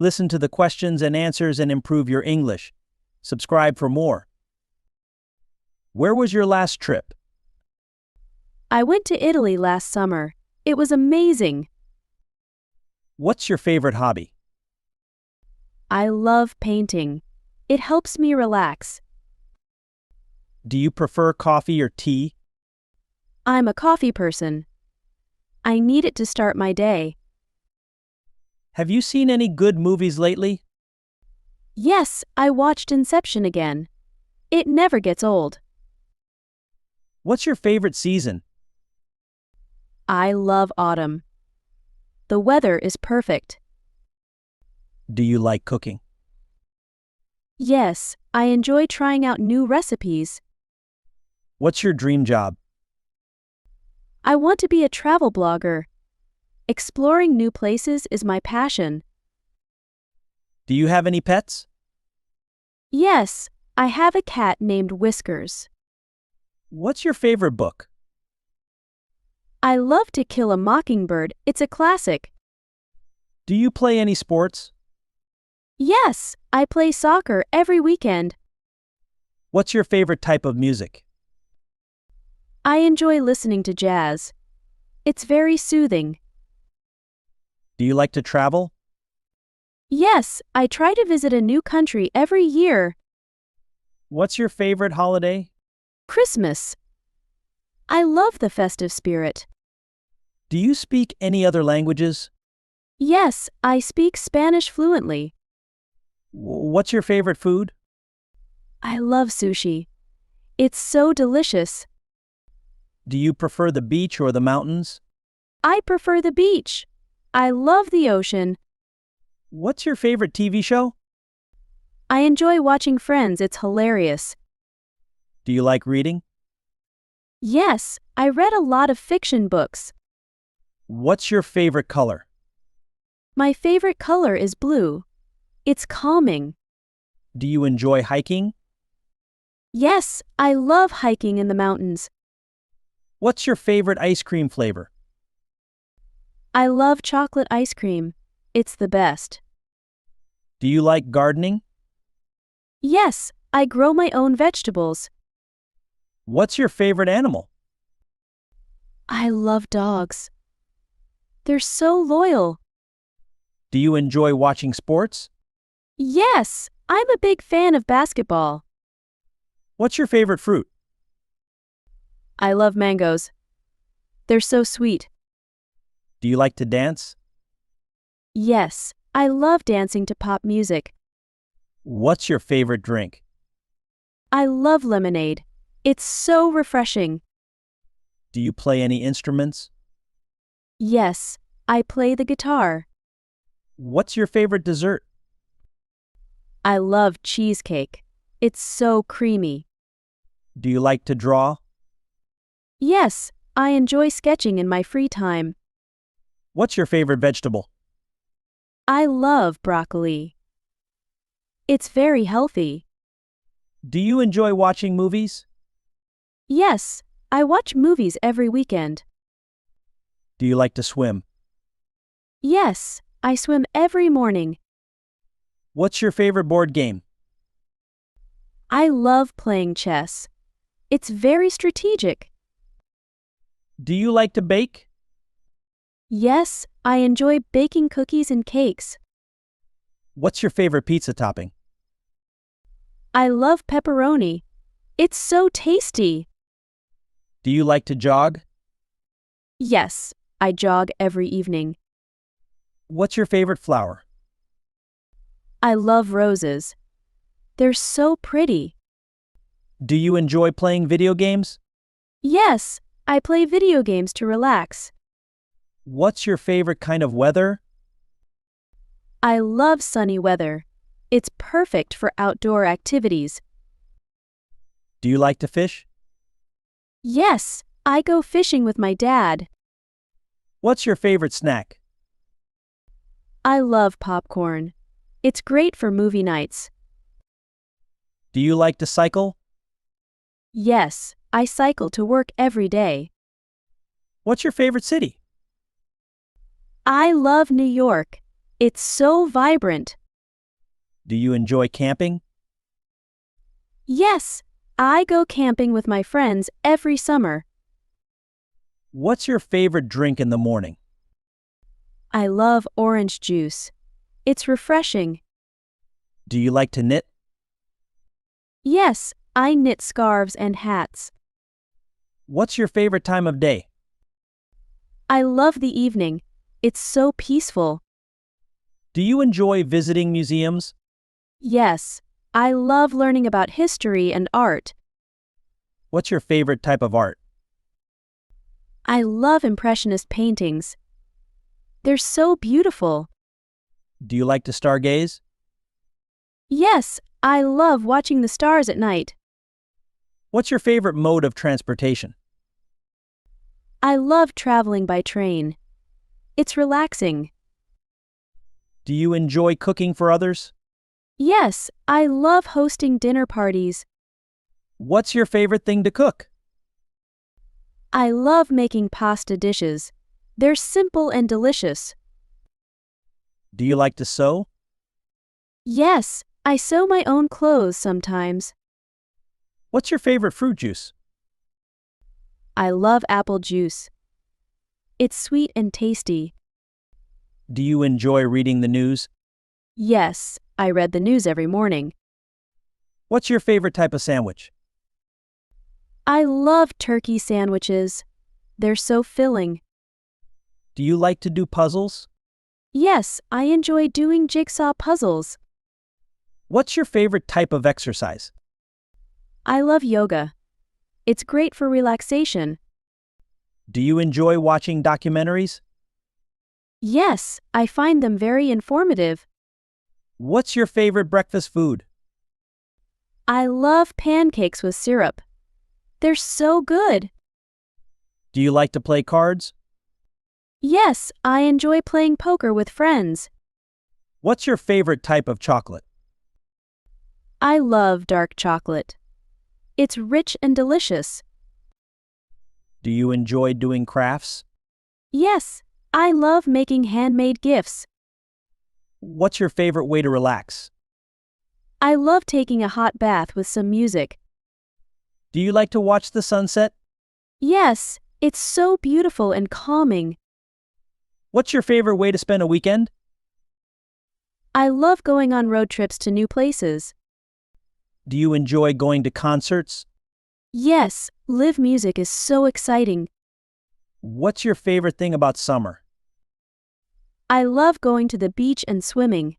Listen to the questions and answers and improve your English. Subscribe for more. Where was your last trip? I went to Italy last summer. It was amazing. What's your favorite hobby? I love painting. It helps me relax. Do you prefer coffee or tea? I'm a coffee person. I need it to start my day. Have you seen any good movies lately? Yes, I watched Inception again. It never gets old. What's your favorite season? I love autumn. The weather is perfect. Do you like cooking? Yes, I enjoy trying out new recipes. What's your dream job? I want to be a travel blogger. Exploring new places is my passion. Do you have any pets? Yes, I have a cat named Whiskers. What's your favorite book? I love To Kill a Mockingbird. It's a classic. Do you play any sports? Yes, I play soccer every weekend. What's your favorite type of music? I enjoy listening to jazz. It's very soothing. Do you like to travel? Yes, I try to visit a new country every year. What's your favorite holiday? Christmas. I love the festive spirit. Do you speak any other languages? Yes, I speak Spanish fluently. What's your favorite food? I love sushi. It's so delicious. Do you prefer the beach or the mountains? I prefer the beach. I love the ocean. What's your favorite TV show? I enjoy watching Friends. It's hilarious. Do you like reading? Yes, I read a lot of fiction books. What's your favorite color? My favorite color is blue. It's calming. Do you enjoy hiking? Yes, I love hiking in the mountains. What's your favorite ice cream flavor? I love chocolate ice cream. It's the best. Do you like gardening? Yes, I grow my own vegetables. What's your favorite animal? I love dogs. They're so loyal. Do you enjoy watching sports? Yes, I'm a big fan of basketball. What's your favorite fruit? I love mangoes. They're so sweet. Do you like to dance? Yes, I love dancing to pop music. What's your favorite drink? I love lemonade. It's so refreshing. Do you play any instruments? Yes, I play the guitar. What's your favorite dessert? I love cheesecake. It's so creamy. Do you like to draw? Yes, I enjoy sketching in my free time. What's your favorite vegetable? I love broccoli. It's very healthy. Do you enjoy watching movies? Yes, I watch movies every weekend. Do you like to swim? Yes, I swim every morning. What's your favorite board game? I love playing chess. It's very strategic. Do you like to bake? Yes, I enjoy baking cookies and cakes. What's your favorite pizza topping? I love pepperoni. It's so tasty. Do you like to jog? Yes, I jog every evening. What's your favorite flower? I love roses. They're so pretty. Do you enjoy playing video games? Yes, I play video games to relax. What's your favorite kind of weather? I love sunny weather. It's perfect for outdoor activities. Do you like to fish? Yes, I go fishing with my dad. What's your favorite snack? I love popcorn. It's great for movie nights. Do you like to cycle? Yes, I cycle to work every day. What's your favorite city? I love New York. It's so vibrant. Do you enjoy camping? Yes, I go camping with my friends every summer. What's your favorite drink in the morning? I love orange juice. It's refreshing. Do you like to knit? Yes, I knit scarves and hats. What's your favorite time of day? I love the evening. It's so peaceful. Do you enjoy visiting museums? Yes, I love learning about history and art. What's your favorite type of art? I love Impressionist paintings. They're so beautiful. Do you like to stargaze? Yes, I love watching the stars at night. What's your favorite mode of transportation? I love traveling by train. It's relaxing. Do you enjoy cooking for others? Yes, I love hosting dinner parties. What's your favorite thing to cook? I love making pasta dishes. They're simple and delicious. Do you like to sew? Yes, I sew my own clothes sometimes. What's your favorite fruit juice? I love apple juice. It's sweet and tasty. Do you enjoy reading the news? Yes, I read the news every morning. What's your favorite type of sandwich? I love turkey sandwiches. They're so filling. Do you like to do puzzles? Yes, I enjoy doing jigsaw puzzles. What's your favorite type of exercise? I love yoga. It's great for relaxation. Do you enjoy watching documentaries? Yes, I find them very informative. What's your favorite breakfast food? I love pancakes with syrup. They're so good. Do you like to play cards? Yes, I enjoy playing poker with friends. What's your favorite type of chocolate? I love dark chocolate. It's rich and delicious. Do you enjoy doing crafts? Yes, I love making handmade gifts. What's your favorite way to relax? I love taking a hot bath with some music. Do you like to watch the sunset? Yes, it's so beautiful and calming. What's your favorite way to spend a weekend? I love going on road trips to new places. Do you enjoy going to concerts? Yes, live music is so exciting. What's your favorite thing about summer? I love going to the beach and swimming.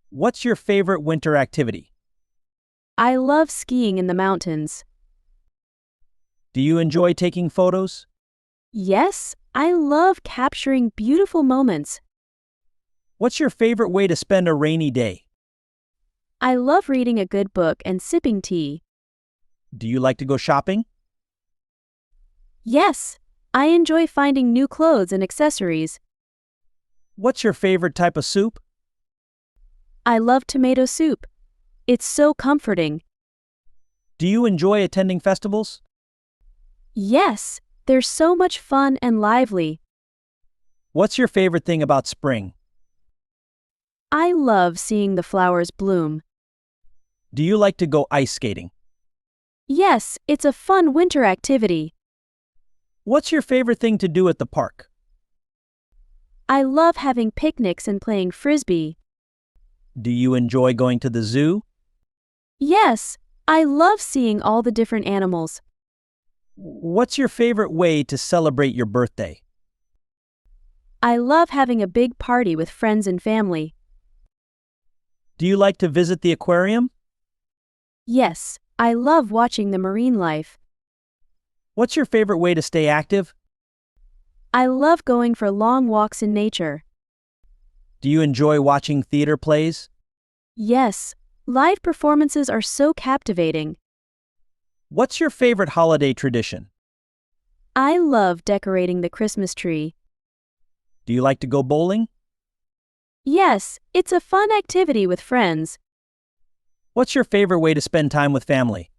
What's your favorite winter activity? I love skiing in the mountains. Do you enjoy taking photos? Yes, I love capturing beautiful moments. What's your favorite way to spend a rainy day? I love reading a good book and sipping tea. Do you like to go shopping? Yes, I enjoy finding new clothes and accessories. What's your favorite type of soup? I love tomato soup. It's so comforting. Do you enjoy attending festivals? Yes, they're so much fun and lively. What's your favorite thing about spring? I love seeing the flowers bloom. Do you like to go ice skating? Yes, it's a fun winter activity. What's your favorite thing to do at the park? I love having picnics and playing frisbee. Do you enjoy going to the zoo? Yes, I love seeing all the different animals. What's your favorite way to celebrate your birthday? I love having a big party with friends and family. Do you like to visit the aquarium? Yes, I love watching the marine life. What's your favorite way to stay active? I love going for long walks in nature. Do you enjoy watching theater plays? Yes, live performances are so captivating. What's your favorite holiday tradition? I love decorating the Christmas tree. Do you like to go bowling? Yes, it's a fun activity with friends. What's your favorite way to spend time with family?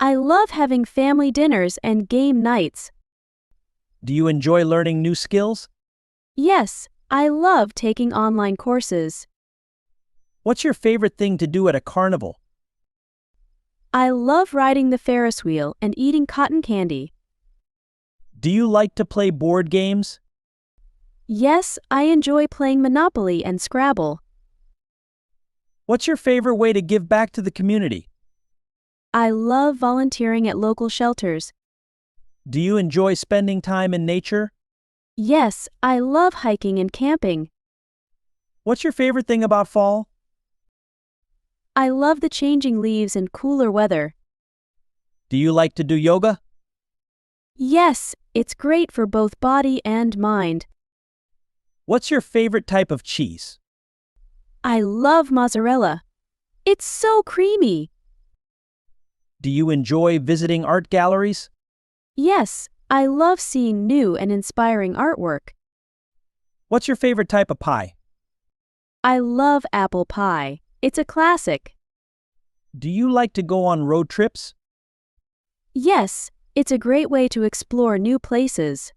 I love having family dinners and game nights. Do you enjoy learning new skills? Yes, I love taking online courses. What's your favorite thing to do at a carnival? I love riding the Ferris wheel and eating cotton candy. Do you like to play board games? Yes, I enjoy playing Monopoly and Scrabble. What's your favorite way to give back to the community? I love volunteering at local shelters. Do you enjoy spending time in nature? Yes, I love hiking and camping. What's your favorite thing about fall? I love the changing leaves and cooler weather. Do you like to do yoga? Yes, it's great for both body and mind. What's your favorite type of cheese? I love mozzarella. It's so creamy. Do you enjoy visiting art galleries? Yes, I love seeing new and inspiring artwork. What's your favorite type of pie? I love apple pie. It's a classic. Do you like to go on road trips? Yes, it's a great way to explore new places.